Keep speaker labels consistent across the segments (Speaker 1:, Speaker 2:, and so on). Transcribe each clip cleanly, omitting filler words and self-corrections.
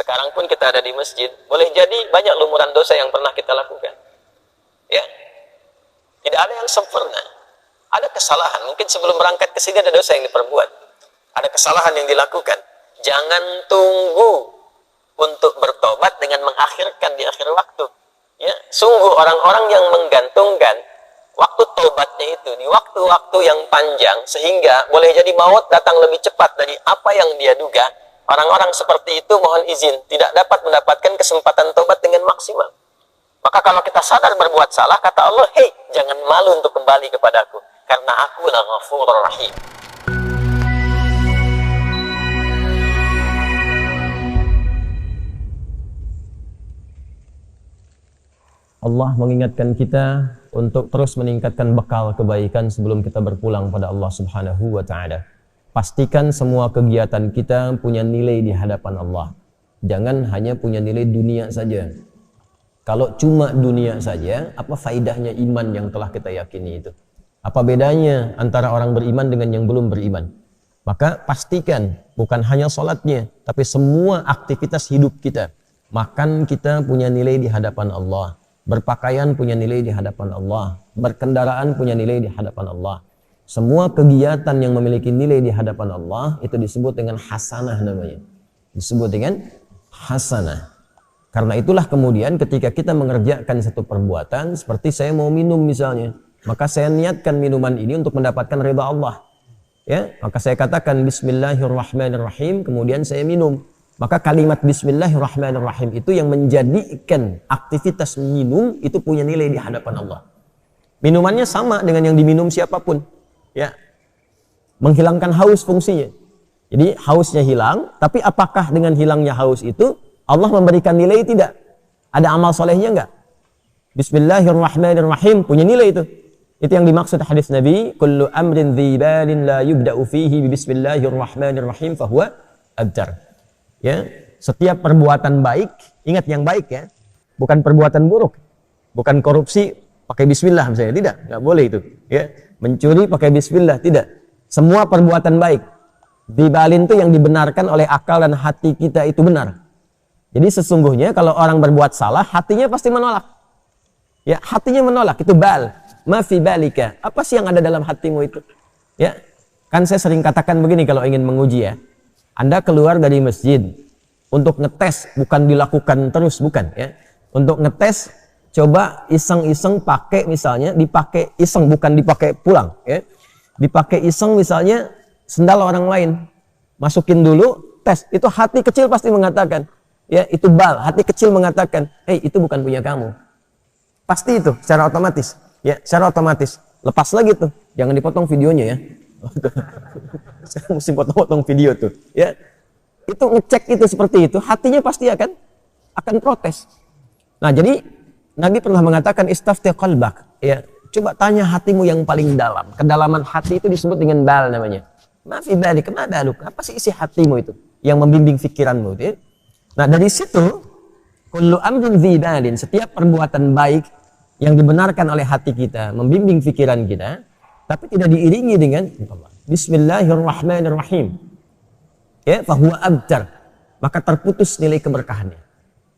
Speaker 1: Sekarang pun kita ada di masjid, boleh jadi banyak lumuran dosa yang pernah kita lakukan. Ya, tidak ada yang sempurna. Ada kesalahan, mungkin sebelum berangkat ke sini ada dosa yang diperbuat. Ada kesalahan yang dilakukan. Jangan tunggu untuk bertobat dengan mengakhirkan di akhir waktu. Ya, sungguh orang-orang yang menggantungkan waktu tobatnya itu di waktu-waktu yang panjang, sehingga boleh jadi maut datang lebih cepat dari apa yang dia duga. Orang-orang seperti itu mohon izin tidak dapat mendapatkan kesempatan tobat dengan maksimal. Maka kalau kita sadar berbuat salah, kata Allah, hei, jangan malu untuk kembali kepadaku, karena aku la Ghafurur Rahim. Allah mengingatkan kita untuk terus meningkatkan bekal kebaikan sebelum kita berpulang pada Allah Subhanahu wa Ta'ala. Pastikan semua kegiatan kita punya nilai di hadapan Allah. Jangan hanya punya nilai dunia saja. Kalau cuma dunia saja, apa faidahnya iman yang telah kita yakini itu? Apa bedanya antara orang beriman dengan yang belum beriman? Maka pastikan bukan hanya sholatnya, tapi semua aktivitas hidup kita. Makan kita punya nilai di hadapan Allah. Berpakaian punya nilai di hadapan Allah. Berkendaraan punya nilai di hadapan Allah. Semua kegiatan yang memiliki nilai di hadapan Allah itu disebut dengan hasanah namanya. Disebut dengan hasanah. Karena itulah kemudian ketika kita mengerjakan satu perbuatan, seperti saya mau minum misalnya, maka saya niatkan minuman ini untuk mendapatkan ridha Allah. Ya, maka saya katakan Bismillahirrahmanirrahim, kemudian saya minum. Maka kalimat Bismillahirrahmanirrahim itu yang menjadikan aktivitas minum itu punya nilai di hadapan Allah. Minumannya sama dengan yang diminum siapapun. Ya, menghilangkan haus fungsinya. Jadi hausnya hilang, tapi apakah dengan hilangnya haus itu Allah memberikan nilai tidak? Ada amal solehnya enggak? Bismillahirrahmanirrahim punya nilai itu. Itu yang dimaksud hadis Nabi, kullu amrin dzibalin la yubda'u fihi bi bismillahirrahmanirrahim fahuwa abtar. Ya, setiap perbuatan baik, ingat yang baik ya, bukan perbuatan buruk. Bukan korupsi pakai bismillah misalnya, tidak, enggak boleh itu. Ya, mencuri pakai bismillah, tidak. Semua perbuatan baik. Dzibalin itu yang dibenarkan oleh akal dan hati kita itu benar. Jadi sesungguhnya kalau orang berbuat salah, hatinya pasti menolak. Ya, hatinya menolak, itu bal. Ma fi balika. Apa sih yang ada dalam hatimu itu? Ya. Kan saya sering katakan begini kalau ingin menguji ya. Anda keluar dari masjid untuk ngetes, bukan dilakukan terus, bukan ya. Untuk ngetes, coba iseng-iseng pakai misalnya, dipakai iseng, bukan dipakai pulang ya. Dipakai iseng misalnya sendal orang lain. Masukin dulu, tes. Itu hati kecil pasti mengatakan, ya itu bal, hati kecil mengatakan, hei itu bukan punya kamu. Pasti itu secara otomatis, ya secara otomatis. Lepas lagi tuh, jangan dipotong videonya ya. Saya mesti potong-potong video tuh, ya. Itu ngecek itu seperti itu, hatinya pasti akan protes. Nah jadi Nabi pernah mengatakan istafti qalbak, ya. Coba tanya hatimu yang paling dalam. Kedalaman hati itu disebut dengan bal namanya. Mafi balik, kenapa lu? Apa sih isi hatimu itu yang membimbing pikiranmu itu? Ya? Nah dari situ, kullu amrin dzibalin, setiap perbuatan baik yang dibenarkan oleh hati kita, membimbing pikiran kita, tapi tidak diiringi dengan Bismillahirrahmanirrahim. Ya, fahuwa abtar, maka terputus nilai keberkahannya.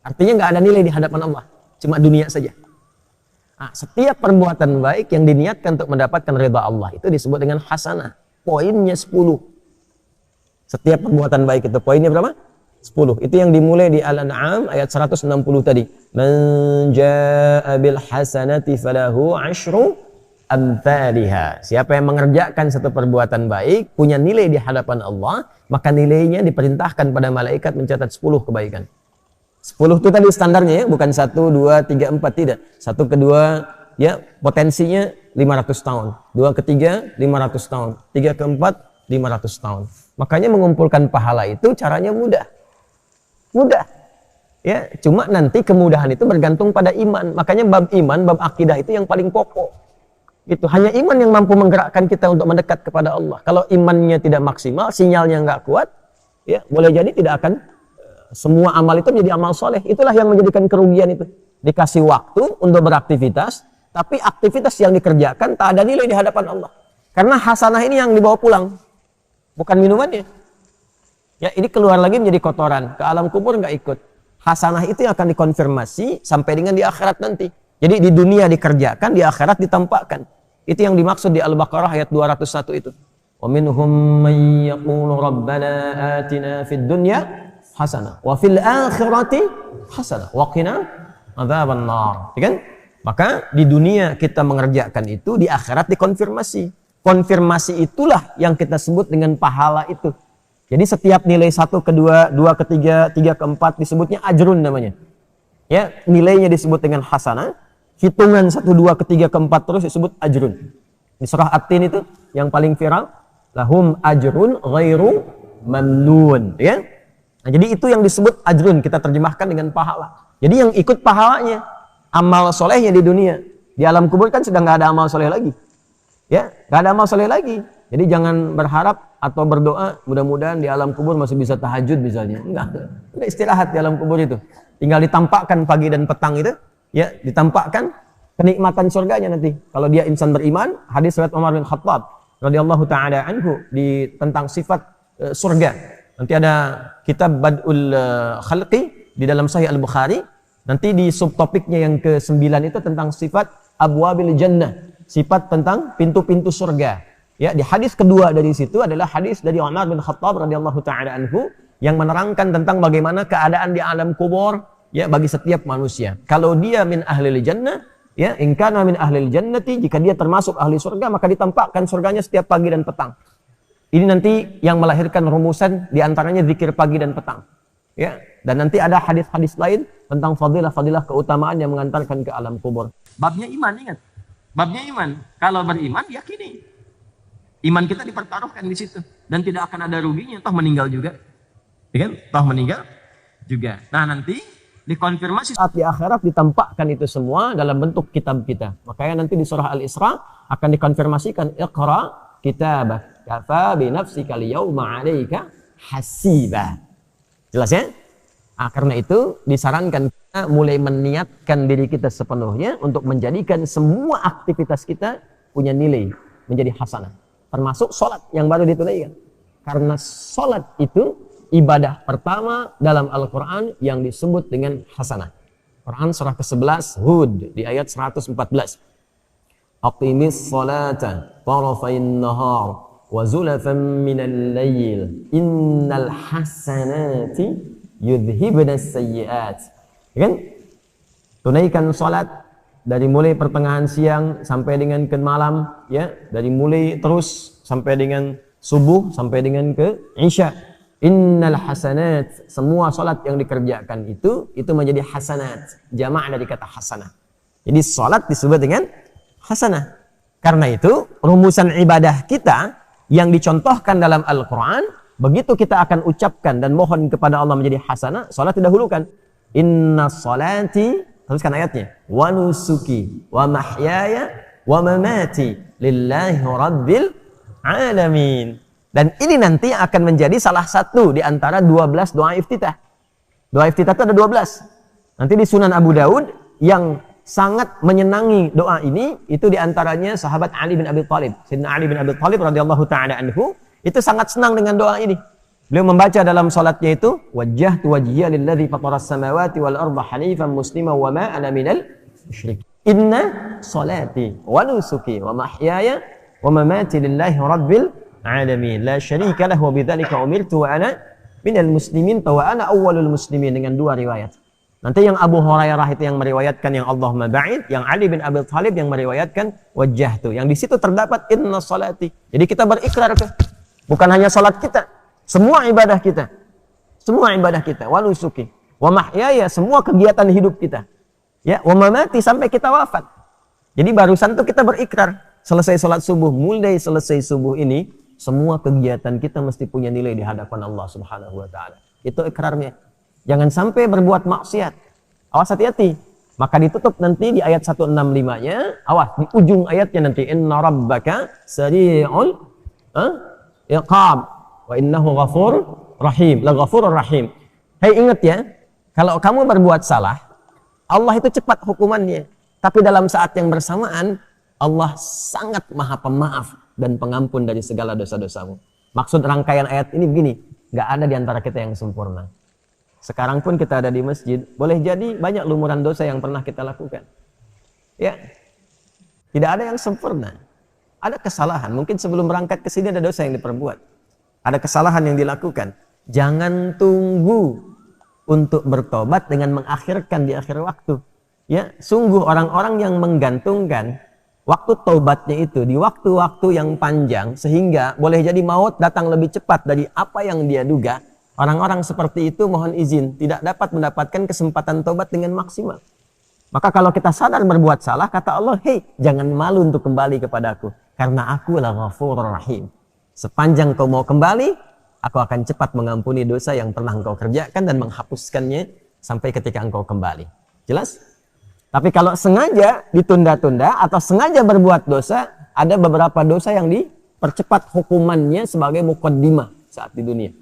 Speaker 1: Artinya nggak ada nilai di hadapan Allah, cuma dunia saja. Nah, setiap perbuatan baik yang diniatkan untuk mendapatkan ridha Allah itu disebut dengan hasanah. Poinnya 10. Setiap perbuatan baik itu poinnya berapa? 10. Itu yang dimulai di Al-An'am ayat 160 tadi. Man jaa'a bil hasanati falahu 'asyru amthaliha. Siapa yang mengerjakan satu perbuatan baik, punya nilai di hadapan Allah, maka nilainya diperintahkan pada malaikat mencatat 10 kebaikan. 10 itu tadi standarnya ya, bukan 1, 2, 3, 4, tidak. 1 kedua ya potensinya 500 tahun. 2 ketiga 500 tahun. 3 keempat 500 tahun. Makanya mengumpulkan pahala itu caranya mudah. Mudah. Ya, cuma nanti kemudahan itu bergantung pada iman. Makanya bab iman, bab akidah itu yang paling pokok. Gitu. Hanya iman yang mampu menggerakkan kita untuk mendekat kepada Allah. Kalau imannya tidak maksimal, sinyalnya nggak kuat, ya boleh jadi tidak akan semua amal itu menjadi amal soleh. Itulah yang menjadikan kerugian itu. Dikasih waktu untuk beraktivitas, tapi aktivitas yang dikerjakan tak ada nilai di hadapan Allah. Karena hasanah ini yang dibawa pulang, bukan minumannya. Ya, ini keluar lagi menjadi kotoran, ke alam kubur nggak ikut. Hasanah itu yang akan dikonfirmasi sampai dengan di akhirat nanti. Jadi di dunia dikerjakan, di akhirat ditampakkan. Itu yang dimaksud di Al-Baqarah ayat 201 itu. Wa minhum may yaqulu rabbana atina fid dunya hasanah wa fil akhirati hasanah wa qina adzaban nar. Ya kan? Maka di dunia kita mengerjakan itu, di akhirat dikonfirmasi. Konfirmasi itulah yang kita sebut dengan pahala itu. Jadi setiap nilai 1 ke 2, 2 ke 3, 3 ke 4 disebutnya ajrun namanya. Ya, nilainya disebut dengan hasanah. Hitungan 1, 2 ke 3 ke 4 terus disebut ajrun. Di surah At-Tin itu yang paling viral, lahum ajrun ghairu mamnun, ya. Nah, jadi itu yang disebut ajrun, kita terjemahkan dengan pahala. Jadi yang ikut pahalanya, amal solehnya di dunia. Di alam kubur kan sudah nggak ada amal soleh lagi. Ya, nggak ada amal soleh lagi. Jadi jangan berharap atau berdoa mudah-mudahan di alam kubur masih bisa tahajud misalnya. Enggak. Udah istirahat di alam kubur itu. Tinggal ditampakkan pagi dan petang itu, ya, ditampakkan kenikmatan surganya nanti. Kalau dia insan beriman, hadis riwayat Umar bin Khattab radhiyallahu taala anhu tentang sifat surga. Nanti ada kitab Bad'ul Khalqi di dalam Sahih Al-Bukhari. Nanti di subtopiknya yang ke-9 itu tentang sifat abwabil jannah, sifat tentang pintu-pintu surga. Ya, di hadis kedua dari situ adalah hadis dari Umar bin Khattab radhiyallahu taala anhu yang menerangkan tentang bagaimana keadaan di alam kubur, ya, bagi setiap manusia. Kalau dia min ahlil jannah, ya, in kana min ahlil jannati, jika dia termasuk ahli surga, maka ditampakkan surganya setiap pagi dan petang. Ini nanti yang melahirkan rumusan di antaranya zikir pagi dan petang. Ya, dan nanti ada hadis-hadis lain tentang fadilah-fadilah keutamaan yang mengantarkan ke alam kubur. Babnya iman, ingat. Babnya iman. Kalau beriman, yakini. Iman kita dipertaruhkan di situ dan tidak akan ada ruginya, toh meninggal juga. Ya kan? Toh meninggal juga. Nah, nanti dikonfirmasi saat di akhirat ditampakkan itu semua dalam bentuk kitab kita. Makanya nanti di surah Al-Isra akan dikonfirmasikan iqra kitabak kafa bi nafsika al-yawma 'alaika hasiba. Jelas ya? Nah, karena itu disarankan kita mulai meniatkan diri kita sepenuhnya untuk menjadikan semua aktivitas kita punya nilai, menjadi hasanah. Termasuk sholat yang baru ditunaikan. Karena sholat itu ibadah pertama dalam Al-Quran yang disebut dengan hasanah. Quran surah ke-11 Hud di ayat 114. Aqimis sholata tarafain nahar wa zulafan minal layl innal hasanati yudhibnas sayyiat. Kan? Tunaikan sholat dari mulai pertengahan siang sampai dengan ke malam, ya, dari mulai terus sampai dengan subuh sampai dengan ke isya. Innal hasanat, semua salat yang dikerjakan itu menjadi hasanat, jamak dari kata hasanah. Jadi salat disebut dengan hasanah. Karena itu rumusan ibadah kita yang dicontohkan dalam Al-Qur'an, begitu kita akan ucapkan dan mohon kepada Allah menjadi hasanah, salat didahulukan. Inna salati, teruskan ayatnya, wa nusuki wa mahyaya wa mamati lillahi rabbil alamin. Dan ini nanti akan menjadi salah satu di antara 12 doa iftitah. Doa iftitah itu ada 12. Nanti di Sunan Abu Daud yang sangat menyenangi doa ini, itu di antaranya sahabat Ali bin Abi Thalib. Sayyidina Ali bin Abi Thalib radhiyallahu taala anhu itu sangat senang dengan doa ini. Beliau membaca dalam salatnya itu, wajjahtu wajhiya lilladzi fataras samawati wal arda hanifan musliman wa ma ana minal musyrikin. Inna salati wa nusuki wa mahyaya wa mamati lillahi rabbil alamin. La syarika lahu wa bidzalika umirtu wa ana minal muslimin wa ana awwalul muslimin, dengan dua riwayat. Nanti yang Abu Hurairah itu yang meriwayatkan yang Allahumma ba'id, yang Ali bin Abi Thalib yang meriwayatkan wajjahtu. Yang di situ terdapat inna salati. Jadi kita berikrar ke, bukan hanya salat kita, semua ibadah kita. Semua ibadah kita, wa nusuki, wa mahyaya, semua kegiatan hidup kita. Ya, wa mamati, sampai kita wafat. Jadi barusan tuh kita berikrar, selesai salat subuh, mulai selesai subuh ini, semua kegiatan kita mesti punya nilai di hadapan Allah Subhanahu wa taala. Itu ikrarnya. Jangan sampai berbuat maksiat. Awas, hati-hati. Maka ditutup nanti di ayat 165-nya. Awas, di ujung ayatnya nanti, inna rabbaka sari'ul iqab wa innahu ghafur rahim. La ghafurur rahim. Hei, ingat ya, kalau kamu berbuat salah, Allah itu cepat hukumannya. Tapi dalam saat yang bersamaan, Allah sangat maha pemaaf dan pengampun dari segala dosa-dosamu. Maksud rangkaian ayat ini begini, Nggak ada di antara kita yang sempurna. Sekarang pun kita ada di masjid, boleh jadi banyak lumuran dosa yang pernah kita lakukan. Ya, tidak ada yang sempurna. Ada kesalahan, mungkin sebelum berangkat ke sini ada dosa yang diperbuat. Ada kesalahan yang dilakukan. Jangan tunggu untuk bertobat dengan mengakhirkan di akhir waktu. Ya, sungguh orang-orang yang menggantungkan waktu taubatnya itu di waktu-waktu yang panjang sehingga boleh jadi maut datang lebih cepat dari apa yang dia duga. Orang-orang seperti itu mohon izin tidak dapat mendapatkan kesempatan taubat dengan maksimal. Maka kalau kita sadar berbuat salah, kata Allah, hei, jangan malu untuk kembali kepadaku. Karena aku adalah Ghafurur Rahim. Sepanjang kau mau kembali, aku akan cepat mengampuni dosa yang pernah engkau kerjakan dan menghapuskannya sampai ketika engkau kembali. Jelas? Tapi kalau sengaja ditunda-tunda atau sengaja berbuat dosa, ada beberapa dosa yang dipercepat hukumannya sebagai muqaddimah saat di dunia.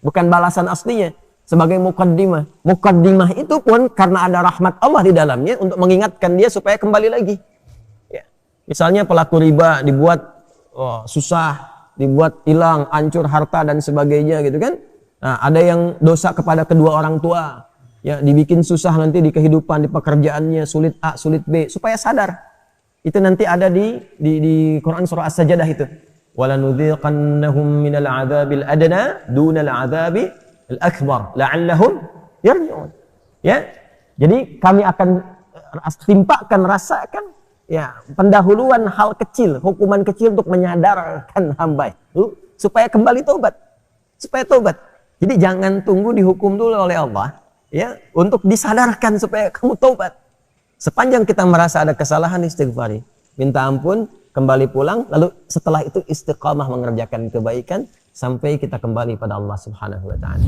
Speaker 1: Bukan balasan aslinya, sebagai muqaddimah. Muqaddimah itu pun karena ada rahmat Allah di dalamnya untuk mengingatkan dia supaya kembali lagi. Ya. Misalnya pelaku riba dibuat susah, dibuat hilang, hancur harta dan sebagainya gitu kan. Nah, ada yang dosa kepada kedua orang tua, ya dibikin susah nanti di kehidupan, di pekerjaannya, sulit A, sulit B, supaya sadar. Itu nanti ada di Quran surah As-Sajdah itu. وَلَنُذِيقَنَّهُمْ مِنَ الْعَذَابِ الْأَدْنَى دُونَ الْعَذَابِ الْأَكْبَرِ لَعَلَّهُمْ يَرْجِعُونَ. Ya, jadi kami akan timpakan, rasakan ya pendahuluan hal kecil, hukuman kecil untuk menyadarkan hamba itu supaya kembali tobat, supaya tobat. Jadi jangan tunggu dihukum dulu oleh Allah, ya, untuk disadarkan supaya kamu tobat. Sepanjang kita merasa ada kesalahan, istighfari, minta ampun, kembali pulang, lalu setelah itu istiqamah mengerjakan kebaikan sampai kita kembali pada Allah Subhanahu wa taala.